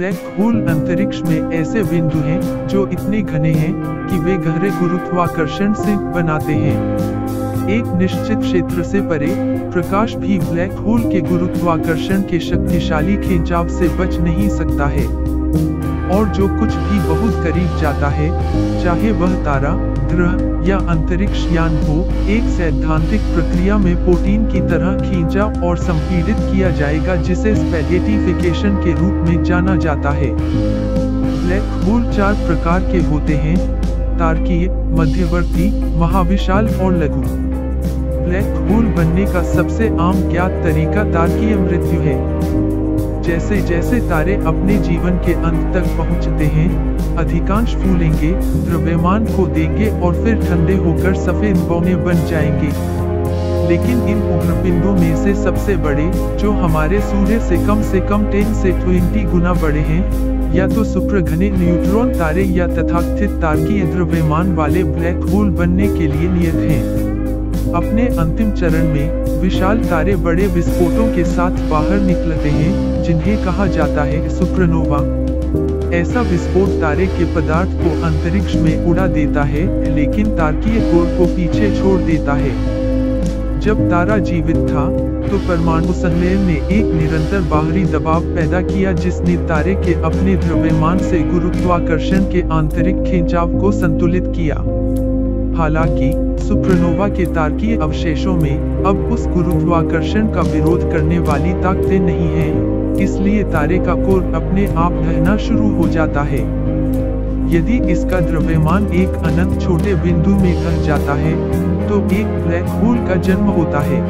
Black hole अंतरिक्ष में ऐसे बिंदु हैं जो इतने घने हैं कि वे गहरे गुरुत्वाकर्षण से बनाते हैं। एक निश्चित क्षेत्र से परे प्रकाश भी ब्लैक होल के गुरुत्वाकर्षण के शक्तिशाली खिंचाव से बच नहीं सकता है। और जो कुछ भी बहुत करीब जाता है, चाहे वह तारा, ग्रह या अंतरिक्ष यान हो, एक सैद्धांतिक प्रक्रिया में प्रोटीन की तरह खींचा और संपीड़ित किया जाएगा, जिसे स्पैगेटिफिकेशन के रूप में जाना जाता है। ब्लैक होल 4 प्रकार के होते हैं: तारकीय, मध्यवर्ती, महाविशाल और लघु। ब्लैक होल बनने का सबसे आम ज्ञात तरीका तारकीय मृत्यु है। जैसे जैसे तारे अपने जीवन के अंत तक पहुंचते हैं, अधिकांश फूलेंगे, द्रव्यमान खो देंगे और फिर ठंडे होकर सफेद बौने बन जाएंगे। लेकिन इन उग्रपिंडों में से सबसे बड़े, जो हमारे सूर्य से कम 10 से 20 गुना बड़े हैं, या तो सुप्रघने न्यूट्रॉन तारे या तथाकथित तारकीय द्रव्यमान वाले ब्लैक होल बनने के लिए नियत हैं। अपने अंतिम चरण में विशाल तारे बड़े विस्फोटों के साथ बाहर निकलते हैं, जिन्हें कहा जाता है सुपरनोवा। ऐसा विस्फोट तारे के पदार्थ को अंतरिक्ष में उड़ा देता है, लेकिन तारकीय कोर को पीछे छोड़ देता है। जब तारा जीवित था, तो परमाणु संलयन ने एक निरंतर बाहरी दबाव पैदा किया, जिसने तारे के अपने द्रव्यमान से गुरुत्वाकर्षण के आंतरिक खिंचाव को संतुलित किया। हालांकि सुपरनोवा के तारकीय अवशेषों में अब उस गुरुत्वाकर्षण का विरोध करने वाली ताकतें नहीं हैं, इसलिए तारे का कोर अपने आप ढहना शुरू हो जाता है। यदि इसका द्रव्यमान एक अनंत छोटे बिंदु में ढह जाता है, तो एक ब्लैक होल का जन्म होता है।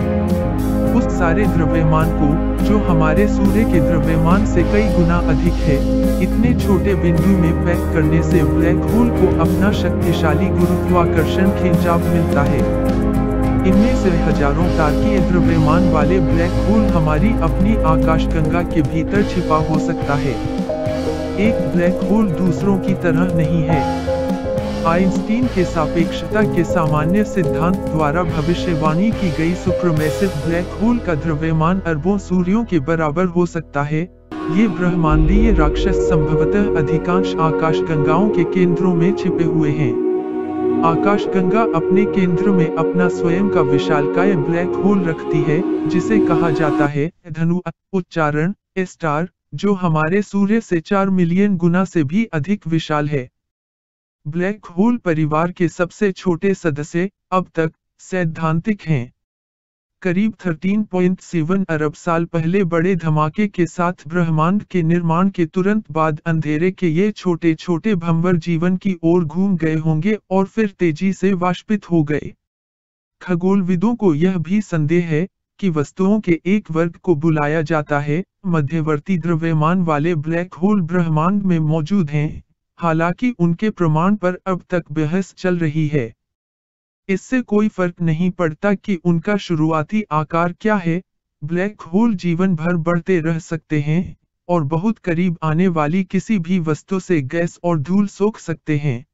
उस सारे द्रव्यमान को, जो हमारे सूर्य के द्रव्यमान से कई गुना अधिक है, इतने छोटे बिंदु में पैक करने से ब्लैक होल को अपना शक्तिशाली गुरुत्वाकर्षण खिंचाव मिलता है। इनमें से हजारों तारकीय द्रव्यमान वाले ब्लैक होल हमारी अपनी आकाशगंगा के भीतर छिपा हो सकता है। एक ब्लैक होल दूसरों की तरह नहीं है। आइंस्टीन के सापेक्षता के सामान्य सिद्धांत द्वारा भविष्यवाणी की गई सुपरमैसिव ब्लैक होल का द्रव्यमान अरबों सूर्यों के बराबर हो सकता है। ये ब्रह्मांडीय राक्षस संभवतः अधिकांश आकाशगंगाओं के केंद्रों में छिपे हुए हैं। आकाशगंगा अपने केंद्र में अपना स्वयं का विशालकाय ब्लैक होल रखती है, जिसे कहा जाता है धनु उच्चारण स्टार, जो हमारे सूर्य से 4 मिलियन गुना से भी अधिक विशाल है। ब्लैक होल परिवार के सबसे छोटे सदस्य अब तक सैद्धांतिक हैं। करीब 13.7 अरब साल पहले बड़े धमाके के साथ ब्रह्मांड के निर्माण के तुरंत बाद अंधेरे के ये छोटे छोटे भंवर जीवन की ओर घूम गए होंगे और फिर तेजी से वाष्पित हो गए। खगोलविदों को यह भी संदेह है कि वस्तुओं के एक वर्ग को बुलाया जाता है मध्यवर्ती द्रव्यमान वाले ब्लैक होल ब्रह्मांड में मौजूद हैं, हालांकि उनके प्रमाण पर अब तक बहस चल रही है। इससे कोई फर्क नहीं पड़ता कि उनका शुरुआती आकार क्या है, ब्लैक होल जीवन भर बढ़ते रह सकते हैं और बहुत करीब आने वाली किसी भी वस्तु से गैस और धूल सोख सकते हैं।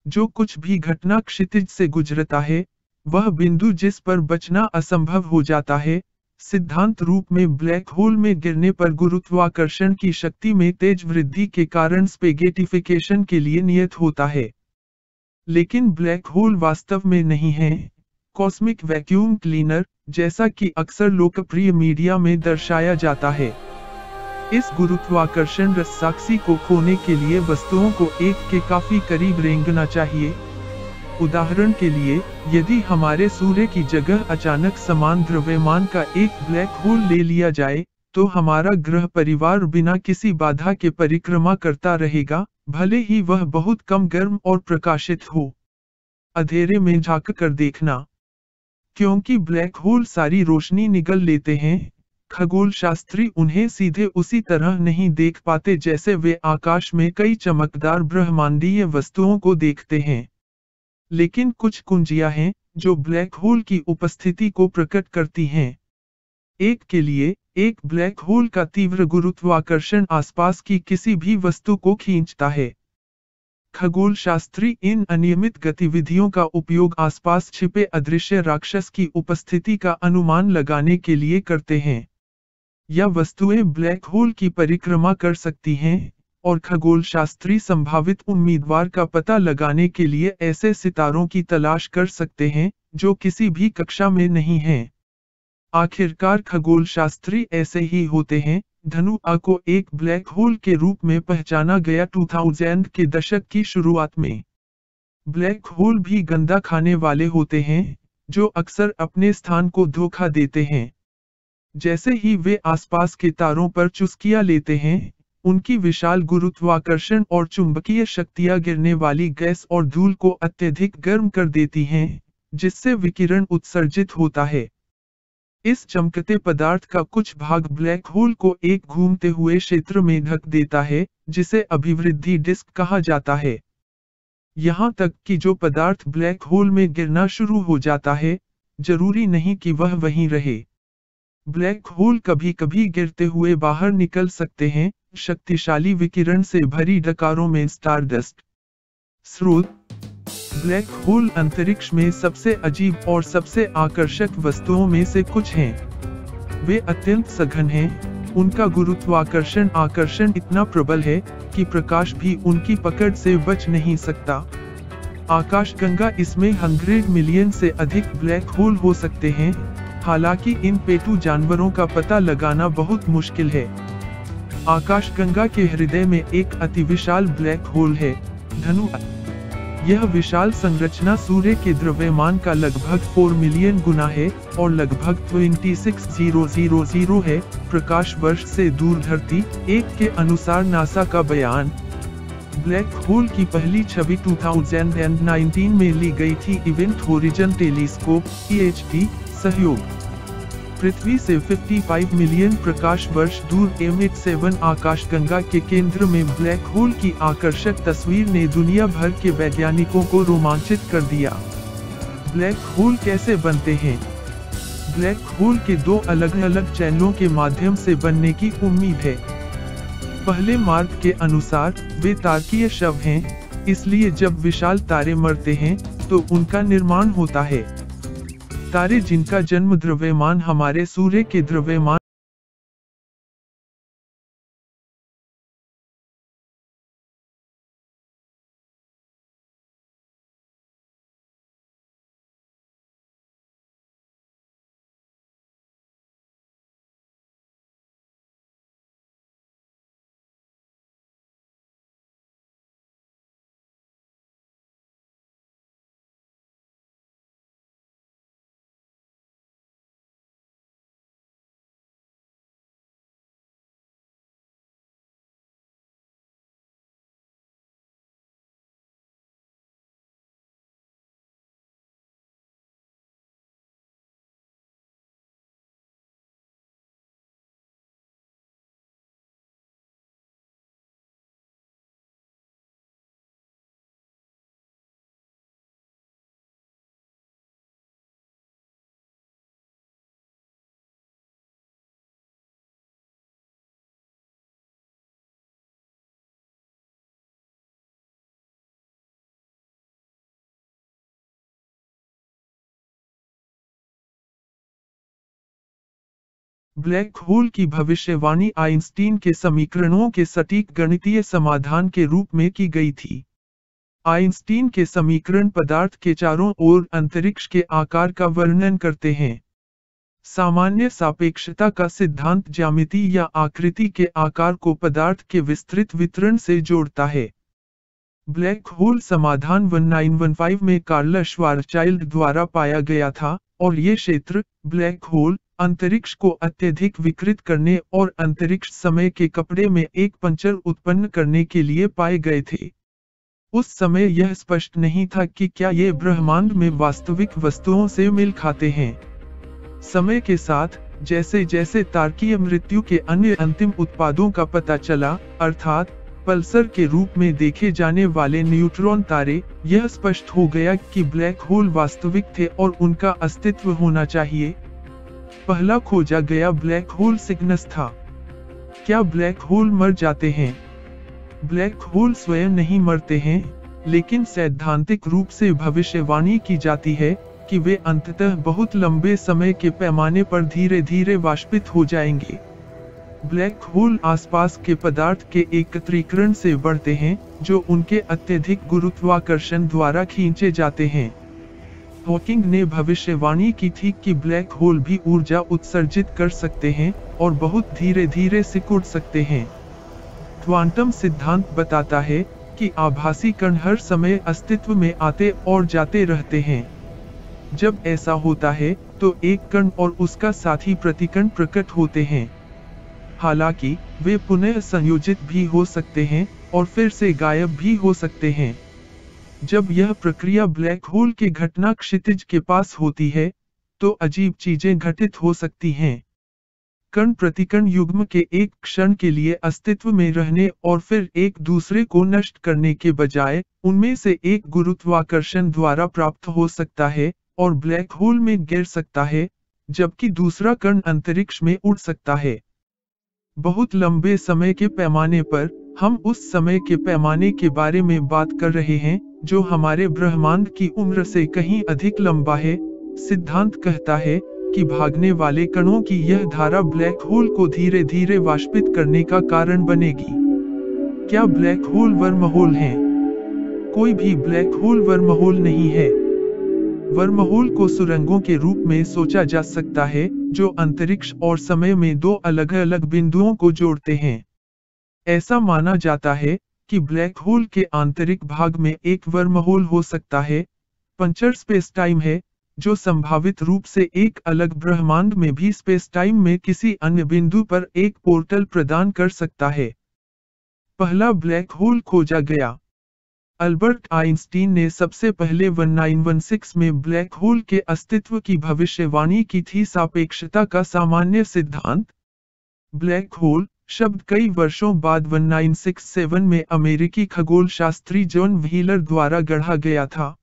जो कुछ भी घटना क्षितिज से गुजरता है, वह बिंदु जिस पर बचना असंभव हो जाता है, सिद्धांत रूप में ब्लैक होल में गिरने पर गुरुत्वाकर्षण की शक्ति में तेज वृद्धि के कारण स्पेगेटिफिकेशन के लिए नियत होता है। लेकिन ब्लैक होल वास्तव में नहीं है कॉस्मिक वैक्यूम क्लीनर, जैसा कि अक्सर लोकप्रिय मीडिया में दर्शाया जाता है। इस गुरुत्वाकर्षण रस्साकसी को खोने के लिए वस्तुओं को एक के काफी करीब रेंगना चाहिए। उदाहरण के लिए, यदि हमारे सूर्य की जगह अचानक समान द्रव्यमान का एक ब्लैक होल ले लिया जाए, तो हमारा ग्रह परिवार बिना किसी बाधा के परिक्रमा करता रहेगा, भले ही वह बहुत कम गर्म और प्रकाशित हो। अंधेरे में झांक कर देखना। क्योंकि ब्लैक होल सारी रोशनी निगल लेते हैं, खगोल शास्त्री उन्हें सीधे उसी तरह नहीं देख पाते जैसे वे आकाश में कई चमकदार ब्रह्मांडीय वस्तुओं को देखते हैं। लेकिन कुछ कुंजियां हैं जो ब्लैक होल की उपस्थिति को प्रकट करती हैं। एक के लिए, एक ब्लैक होल का तीव्र गुरुत्वाकर्षण आसपास की किसी भी वस्तु को खींचता है। खगोल शास्त्री इन अनियमित गतिविधियों का उपयोग आसपास छिपे अदृश्य राक्षस की उपस्थिति का अनुमान लगाने के लिए करते हैं। यह वस्तुएं ब्लैक होल की परिक्रमा कर सकती हैं और खगोलशास्त्री संभावित उम्मीदवार का पता लगाने के लिए ऐसे सितारों की तलाश कर सकते हैं जो किसी भी कक्षा में नहीं हैं। आखिरकार खगोलशास्त्री ऐसे ही होते हैं। धनु आ को एक ब्लैक होल के रूप में पहचाना गया 2000 के दशक की शुरुआत में। ब्लैक होल भी गंदा खाने वाले होते हैं जो अक्सर अपने स्थान को धोखा देते हैं। जैसे ही वे आसपास के तारों पर चुस्कियां लेते हैं, उनकी विशाल गुरुत्वाकर्षण और चुंबकीय शक्तियां गिरने वाली गैस और धूल को अत्यधिक गर्म कर देती हैं, जिससे विकिरण उत्सर्जित होता है। इस चमकते पदार्थ का कुछ भाग ब्लैक होल को एक घूमते हुए क्षेत्र में ढक देता है, जिसे अभिवृद्धि डिस्क कहा जाता है। यहाँ तक कि जो पदार्थ ब्लैक होल में गिरना शुरू हो जाता है, जरूरी नहीं कि वह वहीं रहे। ब्लैक होल कभी कभी गिरते हुए बाहर निकल सकते हैं, शक्तिशाली विकिरण से भरी डकारों में स्टारडस्ट। स्रोत: ब्लैक होल अंतरिक्ष में सबसे अजीब और सबसे आकर्षक वस्तुओं में से कुछ हैं। वे अत्यंत सघन हैं, उनका गुरुत्वाकर्षण आकर्षण इतना प्रबल है कि प्रकाश भी उनकी पकड़ से बच नहीं सकता। आकाशगंगा इसमें 100 मिलियन से अधिक ब्लैक होल हो सकते हैं, हालांकि इन पेटू जानवरों का पता लगाना बहुत मुश्किल है। आकाशगंगा के हृदय में एक अतिविशाल ब्लैक होल है, धनु आ। यह विशाल संरचना सूर्य के द्रव्यमान का लगभग 4 मिलियन गुना है और लगभग 26000 है प्रकाश वर्ष से दूर धरती एक के अनुसार नासा का बयान। ब्लैक होल की पहली छवि 2019 में ली गई थी इवेंट होरिजन टेलीस्कोप (EHT) सहयोग। पृथ्वी से 55 मिलियन प्रकाश वर्ष दूर M87 आकाशगंगा के केंद्र में ब्लैक होल की आकर्षक तस्वीर ने दुनिया भर के वैज्ञानिकों को रोमांचित कर दिया। ब्लैक होल कैसे बनते हैं? ब्लैक होल के 2 अलग अलग चैनलों के माध्यम से बनने की उम्मीद है। पहले मार्ग के अनुसार वे तारकीय शव हैं, इसलिए जब विशाल तारे मरते हैं तो उनका निर्माण होता है। तारे जिनका जन्म द्रव्यमान हमारे सूर्य के द्रव्यमान ब्लैक होल की भविष्यवाणी आइंस्टीन के समीकरणों के सटीक गणितीय समाधान के रूप में की गई थी। आइंस्टीन के समीकरण पदार्थ के चारों ओर अंतरिक्ष के आकार का वर्णन करते हैं। सामान्य सापेक्षता का सिद्धांत ज्यामिति या आकृति के आकार को पदार्थ के विस्तृत वितरण से जोड़ता है। ब्लैक होल समाधान 1915 में कार्ल श्वार्ज़चाइल्ड द्वारा पाया गया था और ये क्षेत्र ब्लैक होल अंतरिक्ष को अत्यधिक विकृत करने और अंतरिक्ष समय के कपड़े में एक पंचर उत्पन्न करने के लिए पाए गए थे। उस समय यह स्पष्ट नहीं था कि क्या ये ब्रह्मांड में वास्तविक वस्तुओं से मेल खाते हैं। समय के साथ जैसे जैसे तारकीय मृत्यु के अन्य अंतिम उत्पादों का पता चला, अर्थात पल्सर के रूप में देखे जाने वाले न्यूट्रॉन तारे, यह स्पष्ट हो गया कि ब्लैक होल वास्तविक थे और उनका अस्तित्व होना चाहिए। पहला खोजा गया ब्लैक होल सिग्नस था। क्या ब्लैक होल मर जाते हैं? ब्लैक होल स्वयं नहीं मरते हैं, लेकिन सैद्धांतिक रूप से भविष्यवाणी की जाती है कि वे अंततः बहुत लंबे समय के पैमाने पर धीरे धीरे वाष्पित हो जाएंगे। ब्लैक होल आसपास के पदार्थ के एकत्रीकरण से बढ़ते हैं, जो उनके अत्यधिक गुरुत्वाकर्षण द्वारा खींचे जाते हैं। हॉकिंग ने भविष्यवाणी की थी कि ब्लैक होल भी ऊर्जा उत्सर्जित कर सकते हैं और बहुत धीरे धीरे सिकुड़ सकते हैं। क्वांटम सिद्धांत बताता है कि आभासी कण हर समय अस्तित्व में आते और जाते रहते हैं। जब ऐसा होता है, तो एक कण और उसका साथी प्रतिकण प्रकट होते हैं। हालांकि, वे पुनः संयोजित भी हो सकते हैं और फिर से गायब भी हो सकते हैं। जब यह प्रक्रिया ब्लैक होल के घटना क्षितिज के पास होती है, तो अजीब चीजें घटित हो सकती हैं। कण प्रतिकण युग्म के एक क्षण के लिए अस्तित्व में रहने और फिर एक दूसरे को नष्ट करने के बजाय, उनमें से एक गुरुत्वाकर्षण द्वारा प्राप्त हो सकता है और ब्लैक होल में गिर सकता है, जबकि दूसरा कण अंतरिक्ष में उड़ सकता है। बहुत लंबे समय के पैमाने पर, हम उस समय के पैमाने के बारे में बात कर रहे हैं, जो हमारे ब्रह्मांड की उम्र से कहीं अधिक लंबा है। सिद्धांत कहता है कि भागने वाले कणों की यह धारा ब्लैक होल को धीरे धीरे वाष्पित करने का कारण बनेगी। क्या ब्लैक होल वर्महोल हैं? कोई भी ब्लैक होल वर्महोल नहीं है। वर्महोल को सुरंगों के रूप में सोचा जा सकता है, जो अंतरिक्ष और समय में दो अलग-अलग बिंदुओं को जोड़ते हैं। ऐसा माना जाता है कि ब्लैक होल के आंतरिक भाग में एक वर्महोल हो सकता है, पंचर स्पेस-टाइम है, जो संभावित रूप से एक अलग ब्रह्मांड में भी स्पेस-टाइम में किसी अन्य बिंदु पर एक पोर्टल प्रदान कर सकता है। पहला ब्लैक होल खोजा गया। अल्बर्ट आइंस्टीन ने सबसे पहले 1916 में ब्लैक होल के अस्तित्व की भविष्यवाणी की थी। सापेक्षता का सामान्य सिद्धांत। ब्लैक होल शब्द कई वर्षों बाद 1967 में अमेरिकी खगोलशास्त्री जॉन व्हीलर द्वारा गढ़ा गया था।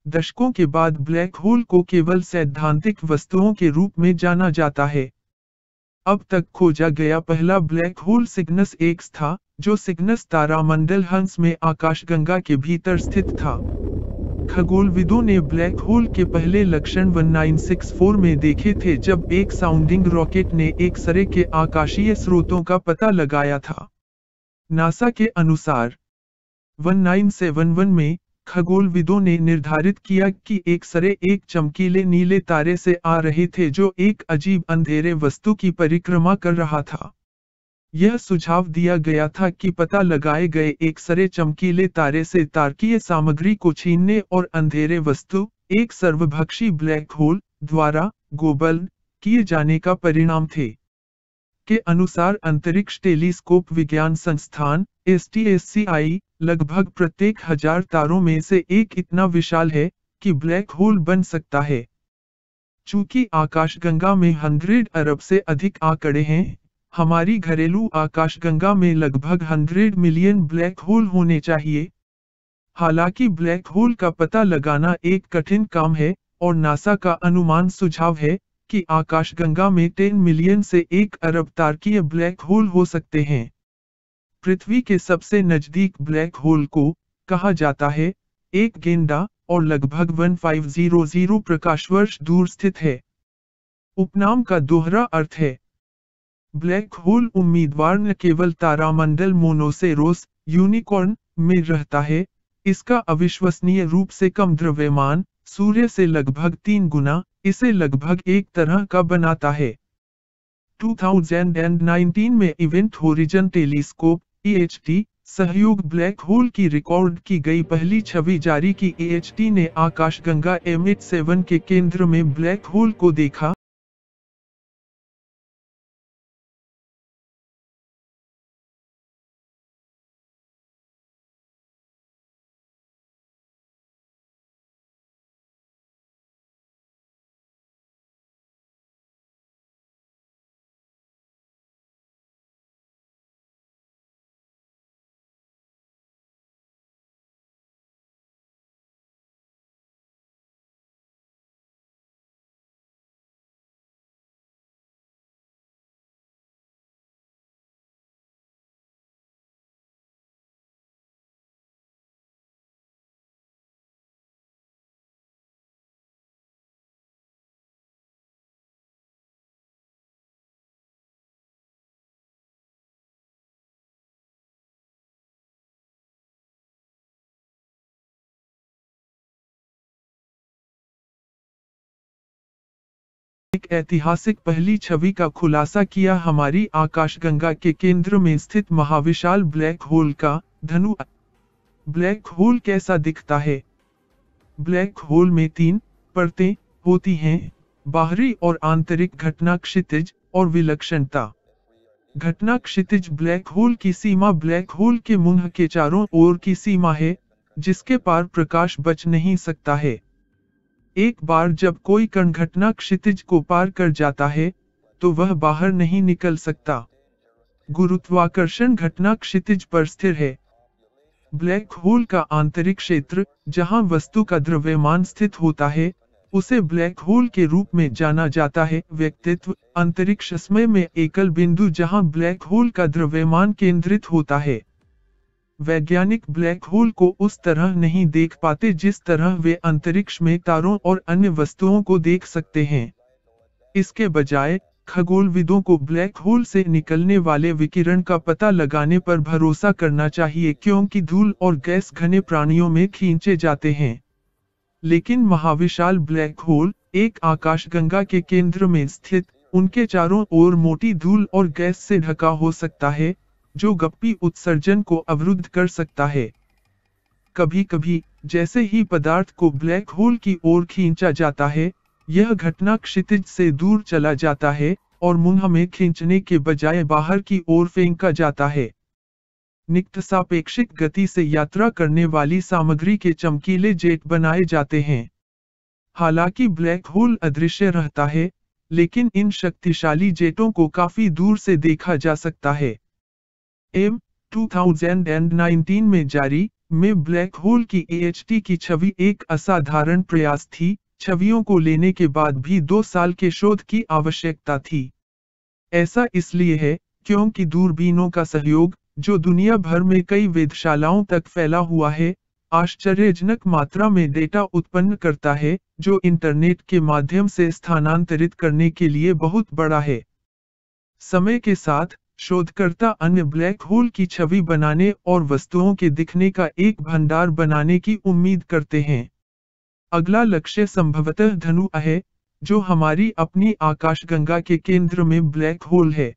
दशकों के बाद ब्लैक होल को केवल सैद्धांतिक वस्तुओं के रूप में जाना जाता है। अब तक खोजा गया पहला ब्लैक होल सिग्नस एक्स था, जो सिग्नस तारामंडल हंस में आकाशगंगा के भीतर स्थित था। खगोलविदों ने ब्लैक होल के पहले लक्षण 1964 में देखे थे, जब एक साउंडिंग रॉकेट ने एक्स-रे के आकाशीय स्रोतों का पता लगाया था। नासा के अनुसार 1971 में खगोलविदों ने निर्धारित किया कि एक्स-रे एक चमकीले नीले तारे से आ रहे थे, जो एक अजीब अंधेरे वस्तु की परिक्रमा कर रहा था। यह सुझाव दिया गया था कि पता लगाए गए एक्स-रे चमकीले तारे से तारकीय सामग्री को छीनने और अंधेरे वस्तु, एक सर्वभक्षी ब्लैक होल, द्वारा गोबल्ड किए जाने का परिणाम थे। के अनुसार अंतरिक्ष टेलीस्कोप विज्ञान संस्थान (STSCI) लगभग प्रत्येक 1000 तारों में से एक इतना विशाल है कि ब्लैक होल बन सकता है। चूंकि आकाशगंगा में 100 अरब से अधिक आंकड़े हैं, हमारी घरेलू आकाशगंगा में लगभग 100 मिलियन ब्लैक होल होने चाहिए। हालांकि ब्लैक होल का पता लगाना एक कठिन काम है, और नासा का अनुमान सुझाव है कि आकाशगंगा में 10 मिलियन से 1 अरब तारकीय ब्लैक होल हो सकते हैं। पृथ्वी के सबसे नजदीक ब्लैक होल को, कहा जाता है, एक गेंडा और लगभग 1500 प्रकाशवर्ष दूर स्थित है। उपनाम का दोहरा अर्थ है। ब्लैक होल उम्मीदवार न केवल तारामंडल मोनोसेरोस यूनिकॉर्न में रहता है, इसका अविश्वसनीय रूप से कम द्रव्यमान, सूर्य से लगभग 3 गुना, इसे लगभग एक तरह का बनाता है। 2019 में इवेंट होरिजन टेलीस्कोप (EHT) सहयोग ब्लैक होल की रिकॉर्ड की गई पहली छवि जारी की। EHT ने आकाशगंगा M87 के केंद्र में ब्लैक होल को देखा। एक ऐतिहासिक पहली छवि का खुलासा किया हमारी आकाशगंगा के केंद्र में स्थित महाविशाल ब्लैक होल का। धनु ब्लैक होल कैसा दिखता है? ब्लैक होल में 3 परतें होती हैं, बाहरी और आंतरिक घटना क्षितिज और विलक्षणता। घटना क्षितिज ब्लैक होल की सीमा ब्लैक होल के मुंह के चारों ओर की सीमा है, जिसके पार प्रकाश बच नहीं सकता है। एक बार जब कोई कण घटना क्षितिज को पार कर जाता है, तो वह बाहर नहीं निकल सकता। गुरुत्वाकर्षण घटना क्षितिज पर स्थिर है। ब्लैक होल का आंतरिक क्षेत्र, जहां वस्तु का द्रव्यमान स्थित होता है, उसे ब्लैक होल के रूप में जाना जाता है। व्यक्तित्व अंतरिक्ष समय में एकल बिंदु जहां ब्लैक होल का द्रव्यमान केंद्रित होता है। वैज्ञानिक ब्लैक होल को उस तरह नहीं देख पाते जिस तरह वे अंतरिक्ष में तारों और अन्य वस्तुओं को देख सकते हैं। इसके बजाय खगोलविदों को ब्लैक होल से निकलने वाले विकिरण का पता लगाने पर भरोसा करना चाहिए, क्योंकि धूल और गैस घने प्राणियों में खींचे जाते हैं। लेकिन महाविशाल ब्लैक होल, एक आकाशगंगा के केंद्र में स्थित, उनके चारों ओर मोटी धूल और गैस से ढका हो सकता है, जो गप्पी उत्सर्जन को अवरुद्ध कर सकता है। कभी कभी, जैसे ही पदार्थ को ब्लैक होल की ओर खींचा जाता है, यह घटना क्षितिज से दूर चला जाता है और मुंह में खींचने के बजाय बाहर की ओर फेंका जाता है। निकट सापेक्षिक गति से यात्रा करने वाली सामग्री के चमकीले जेट बनाए जाते हैं। हालांकि ब्लैक होल अदृश्य रहता है, लेकिन इन शक्तिशाली जेटों को काफी दूर से देखा जा सकता है। 2019 में जारी में ब्लैक होल की AHT की छवि एक असाधारण प्रयास थी। छवियों को लेने के बाद भी 2 साल के शोध की आवश्यकता थी। ऐसा इसलिए है क्योंकि दूरबीनों का सहयोग, जो दुनिया भर में कई वेधशालाओं तक फैला हुआ है, आश्चर्यजनक मात्रा में डेटा उत्पन्न करता है, जो इंटरनेट के माध्यम से स्थानांतरित करने के लिए बहुत बड़ा है। समय के साथ, शोधकर्ता अन्य ब्लैक होल की छवि बनाने और वस्तुओं के दिखने का एक भंडार बनाने की उम्मीद करते हैं। अगला लक्ष्य संभवतः धनु है, जो हमारी अपनी आकाशगंगा के केंद्र में ब्लैक होल है।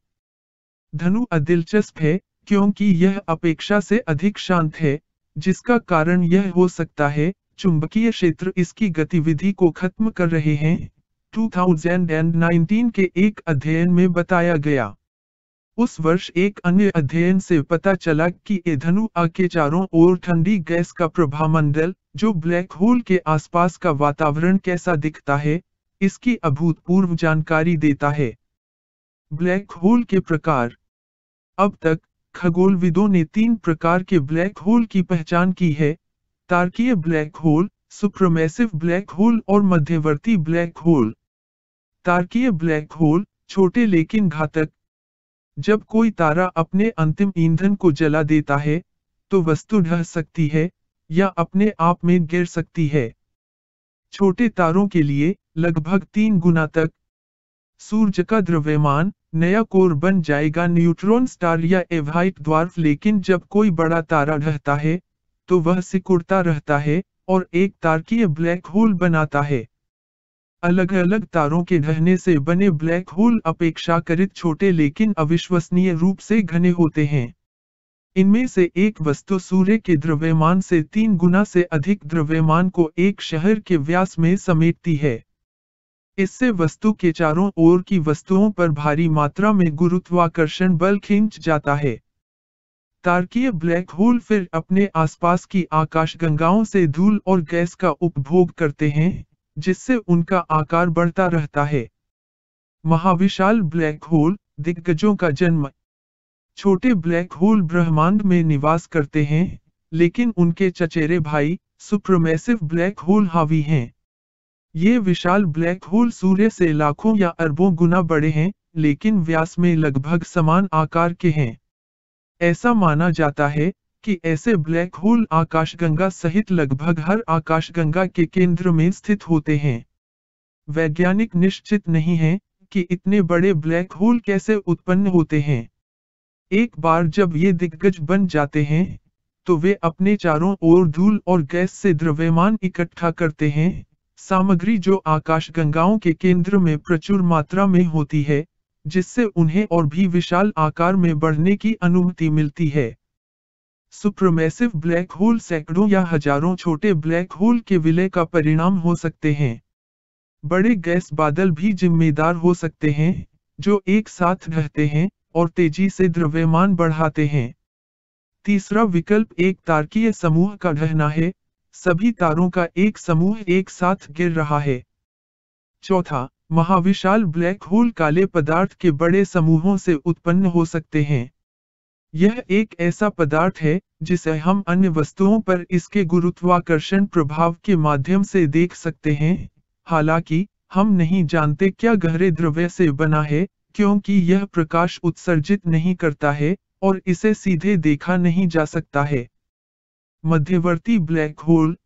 धनु दिलचस्प है, क्योंकि यह अपेक्षा से अधिक शांत है, जिसका कारण यह हो सकता है, चुंबकीय क्षेत्र इसकी गतिविधि को खत्म कर रहे हैं। 2019 के एक अध्ययन में बताया गया। उस वर्ष एक अन्य अध्ययन से पता चला कि धनु के चारों ओर ठंडी गैस का प्रभामंडल, जो ब्लैक होल के आसपास का वातावरण कैसा दिखता है, इसकी अभूतपूर्व जानकारी देता है। ब्लैक होल के प्रकार। अब तक खगोलविदों ने 3 प्रकार के ब्लैक होल की पहचान की है: तारकीय black hole, supermassive black hole और मध्यवर्ती ब्लैक होल। तारकीय ब्लैक होल छोटे लेकिन घातक। जब कोई तारा अपने अंतिम ईंधन को जला देता है, तो वस्तु ढह सकती है या अपने आप में गिर सकती है। छोटे तारों के लिए लगभग 3 गुना तक सूर्य का द्रव्यमान नया कोर बन जाएगा, न्यूट्रॉन स्टार या ए व्हाइट ड्वार्फ। लेकिन जब कोई बड़ा तारा ढहता है, तो वह सिकुड़ता रहता है और एक तारकीय ब्लैक होल बनाता है। अलग अलग तारों के ढहने से बने ब्लैक होल अपेक्षाकृत छोटे लेकिन अविश्वसनीय रूप से घने होते हैं। इनमें से एक वस्तु सूर्य के द्रव्यमान से 3 गुना से अधिक द्रव्यमान को एक शहर के व्यास में समेटती है। इससे वस्तु के चारों ओर की वस्तुओं पर भारी मात्रा में गुरुत्वाकर्षण बल खींच जाता है। तारकीय ब्लैक होल फिर अपने आसपास की आकाशगंगाओं से धूल और गैस का उपभोग करते हैं, जिससे उनका आकार बढ़ता रहता है। महाविशाल ब्लैक होल, दिग्गजों का जन्म। छोटे ब्लैक होल ब्रह्मांड में निवास करते हैं, लेकिन उनके चचेरे भाई, सुपरमैसिव ब्लैक होल हावी हैं। ये विशाल ब्लैक होल सूर्य से लाखों या अरबों गुना बड़े हैं, लेकिन व्यास में लगभग समान आकार के हैं। ऐसा माना जाता है कि ऐसे ब्लैक होल आकाशगंगा सहित लगभग हर आकाशगंगा के केंद्र में स्थित होते हैं। वैज्ञानिक निश्चित नहीं है कि इतने बड़े ब्लैक होल कैसे उत्पन्न होते हैं। एक बार जब ये दिग्गज बन जाते हैं, तो वे अपने चारों ओर धूल और गैस से द्रव्यमान इकट्ठा करते हैं, सामग्री जो आकाशगंगाओं के केंद्र में प्रचुर मात्रा में होती है, जिससे उन्हें और भी विशाल आकार में बढ़ने की अनुमति मिलती है। सुपरमैसिव ब्लैक होल सैकड़ों या हजारों छोटे ब्लैक होल के विलय का परिणाम हो सकते हैं। बड़े गैस बादल भी जिम्मेदार हो सकते हैं, जो एक साथ रहते हैं और तेजी से द्रव्यमान बढ़ाते हैं। तीसरा विकल्प एक तारकीय समूह का ढहना है, सभी तारों का एक समूह एक साथ गिर रहा है। चौथा, महाविशाल ब्लैक होल काले पदार्थ के बड़े समूहों से उत्पन्न हो सकते हैं। यह एक ऐसा पदार्थ है जिसे हम अन्य वस्तुओं पर इसके गुरुत्वाकर्षण प्रभाव के माध्यम से देख सकते हैं। हालांकि हम नहीं जानते क्या गहरे द्रव्य से बना है, क्योंकि यह प्रकाश उत्सर्जित नहीं करता है और इसे सीधे देखा नहीं जा सकता है। मध्यवर्ती ब्लैक होल।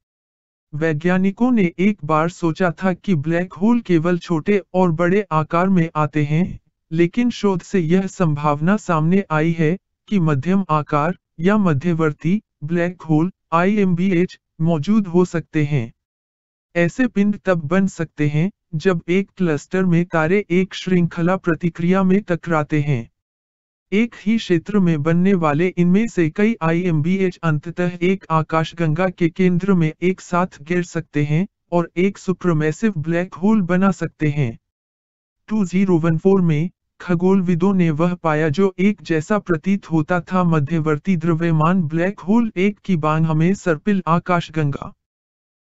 वैज्ञानिकों ने एक बार सोचा था कि ब्लैक होल केवल छोटे और बड़े आकार में आते हैं, लेकिन शोध से यह संभावना सामने आई है कि मध्यम आकार या मध्यवर्ती ब्लैक होल IMBH मौजूद हो सकते हैं। ऐसे पिंड तब बन सकते हैं जब एक क्लस्टर में तारे एक श्रृंखला प्रतिक्रिया में टकराते हैं। एक ही क्षेत्र में बनने वाले इनमें से कई IMBH अंततः एक आकाशगंगा के केंद्र में एक साथ गिर सकते हैं और एक सुपरमैसिव ब्लैक होल बना सकते हैं। 2014 में खगोलविदों ने वह पाया जो एक जैसा प्रतीत होता था मध्यवर्ती द्रव्यमान ब्लैक होल एक की बांह में सर्पिल आकाशगंगा।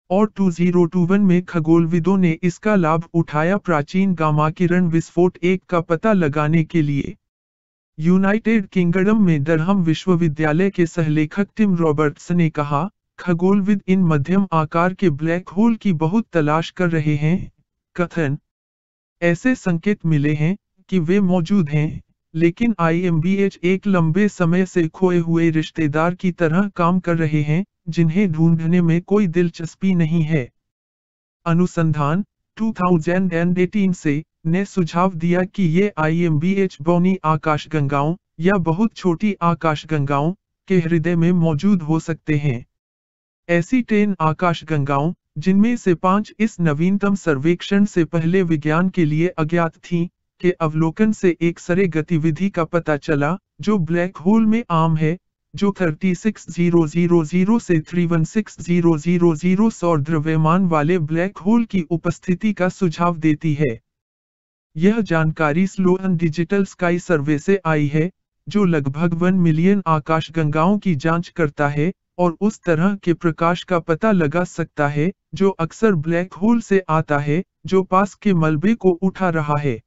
और 2021 में खगोलविदों ने इसका लाभ उठाया प्राचीन गामा किरण विस्फोट एक का पता लगाने के लिए। यूनाइटेड किंगडम में डरहम विश्वविद्यालय के सहलेखक टिम रॉबर्ट्स ने कहा, खगोलविद इन मध्यम आकार के ब्लैक होल की बहुत तलाश कर रहे हैं। कथन: ऐसे संकेत मिले हैं कि वे मौजूद हैं, लेकिन IMBH एक लंबे समय से खोए हुए रिश्तेदार की तरह काम कर रहे हैं, जिन्हें ढूंढने में कोई दिलचस्पी नहीं है। अनुसंधान 2018 से ने सुझाव दिया कि ये IMBH बौनी आकाशगंगाओं या बहुत छोटी आकाशगंगाओं के हृदय में मौजूद हो सकते हैं। ऐसी 10 आकाशगंगाओं, जिनमें से 5 इस नवीनतम सर्वेक्षण से पहले विज्ञान के लिए अज्ञात थीं, के अवलोकन से एक सरे गतिविधि का पता चला, जो ब्लैक होल में आम है, जो 36000 से 316000 सौर द्रव्यमान वाले ब्लैक होल की उपस्थिति का सुझाव देती है। यह जानकारी स्लोअन डिजिटल स्काई सर्वे से आई है, जो लगभग 1 मिलियन आकाशगंगाओं की जांच करता है और उस तरह के प्रकाश का पता लगा सकता है जो अक्सर ब्लैक होल से आता है, जो पास के मलबे को उठा रहा है।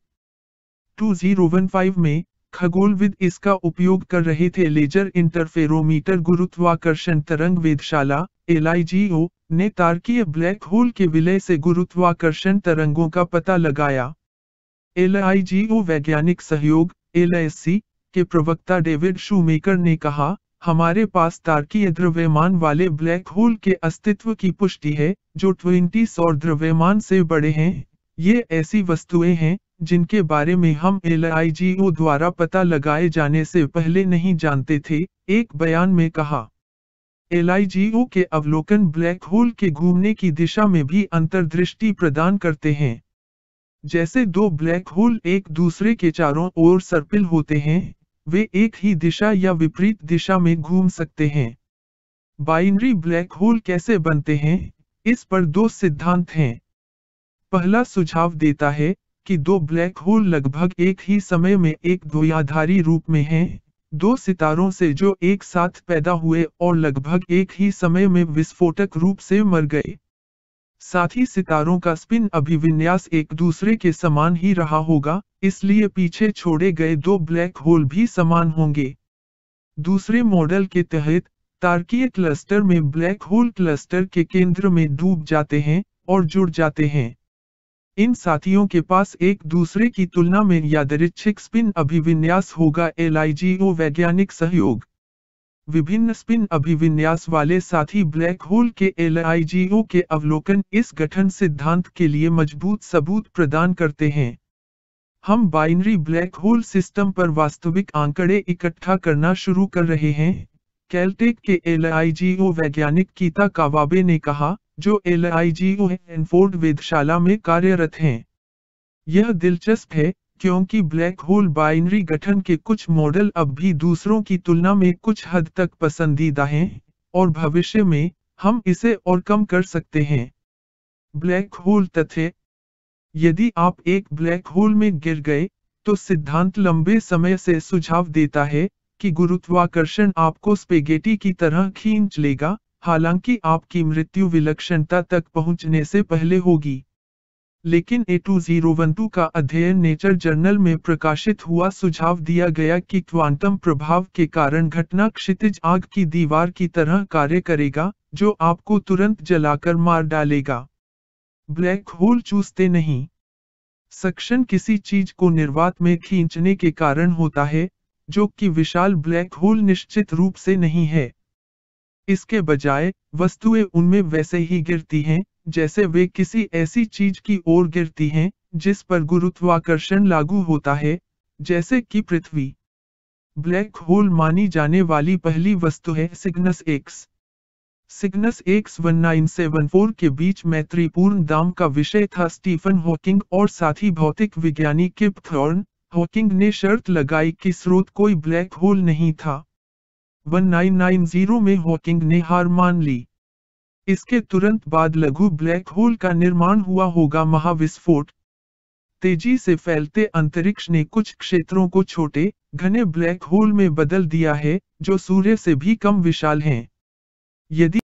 2015 में खगोलविद इसका उपयोग कर रहे थे। लेजर इंटरफेरोमीटर गुरुत्वाकर्षण तरंग वेधशाला LIGO ने तारकीय ब्लैक होल के विलय से गुरुत्वाकर्षण तरंगों का पता लगाया। LIGO वैज्ञानिक सहयोग LSC के प्रवक्ता डेविड शूमेकर ने कहा, हमारे पास तारकीय द्रव्यमान वाले ब्लैक होल के अस्तित्व की पुष्टि है, जो 20 सौर द्रव्यमान से बड़े हैं। ये ऐसी वस्तुएं हैं जिनके बारे में हम LIGO द्वारा पता लगाए जाने से पहले नहीं जानते थे, एक बयान में कहा। LIGO के अवलोकन ब्लैक होल के घूमने की दिशा में भी अंतर्दृष्टि प्रदान करते हैं। जैसे दो ब्लैक होल एक दूसरे के चारों ओर सर्पिल होते हैं, वे एक ही दिशा या विपरीत दिशा में घूम सकते हैं। बाइनरी ब्लैक होल कैसे बनते हैं? इस पर 2 सिद्धांत हैं। पहला सुझाव देता है कि 2 ब्लैक होल लगभग एक ही समय में एक द्वयाधारी रूप में हैं, 2 सितारों से जो एक साथ पैदा हुए और लगभग एक ही समय में विस्फोटक रूप से मर गए। साथ ही सितारों का स्पिन अभिविन्यास एक दूसरे के समान ही रहा होगा, इसलिए पीछे छोड़े गए 2 ब्लैक होल भी समान होंगे। दूसरे मॉडल के तहत तारकीय क्लस्टर में ब्लैक होल क्लस्टर के केंद्र में डूब जाते हैं और जुड़ जाते हैं। इन साथियों के पास एक दूसरे की तुलना में यादृच्छिक स्पिन अभिविन्यास होगा। LIGO वैज्ञानिक सहयोग। विभिन्न स्पिन अभिविन्यास वाले साथी ब्लैक होल के LIGO के अवलोकन इस गठन सिद्धांत के लिए मजबूत सबूत प्रदान करते हैं। हम बाइनरी ब्लैक होल सिस्टम पर वास्तविक आंकड़े इकट्ठा करना शुरू कर रहे हैं। कैलटेक के LIGO वैज्ञानिक कीता कावाबे ने कहा, जो LIGO एनफोर्ड वेधशाला में कार्यरत हैं। यह दिलचस्प है क्योंकि ब्लैक होल बाइनरी गठन के कुछ मॉडल अब भी दूसरों की तुलना में कुछ हद तक पसंदीदा हैं, और भविष्य में हम इसे और कम कर सकते हैं। ब्लैक होल तथ्य। यदि आप एक ब्लैक होल में गिर गए, तो सिद्धांत लंबे समय से सुझाव देता है कि गुरुत्वाकर्षण आपको स्पेगेटी की तरह खींच लेगा, हालांकि आपकी मृत्यु विलक्षणता तक पहुंचने से पहले होगी। लेकिन A2012 का अध्ययन नेचर जर्नल में प्रकाशित हुआ सुझाव दिया गया कि क्वांटम प्रभाव के कारण घटना क्षितिज आग की दीवार की तरह कार्य करेगा, जो आपको तुरंत जलाकर मार डालेगा। ब्लैक होल चूसते नहीं। सक्शन किसी चीज को निर्वात में खींचने के कारण होता है, जो कि विशाल ब्लैक होल निश्चित रूप से नहीं है। इसके बजाय, वस्तुएं उनमें वैसे ही गिरती हैं, जैसे वे किसी ऐसी चीज की ओर गिरती हैं, जिस पर गुरुत्वाकर्षण लागू होता है, जैसे कि पृथ्वी। ब्लैक होल मानी जाने वाली पहली वस्तु है सिग्नस एक्स। सिग्नस एक्स 1974 के बीच मैत्रीपूर्ण दाम का विषय था। स्टीफन हॉकिंग और साथी भौतिक विज्ञानी किप थॉर्न हॉकिंग ने शर्त लगाई कि स्रोत कोई ब्लैक होल नहीं था। 1990 में हॉकिंग ने हार मान ली। इसके तुरंत बाद लघु ब्लैक होल का निर्माण हुआ होगा। महाविस्फोट। तेजी से फैलते अंतरिक्ष ने कुछ क्षेत्रों को छोटे, घने ब्लैक होल में बदल दिया है, जो सूर्य से भी कम विशाल हैं। यदि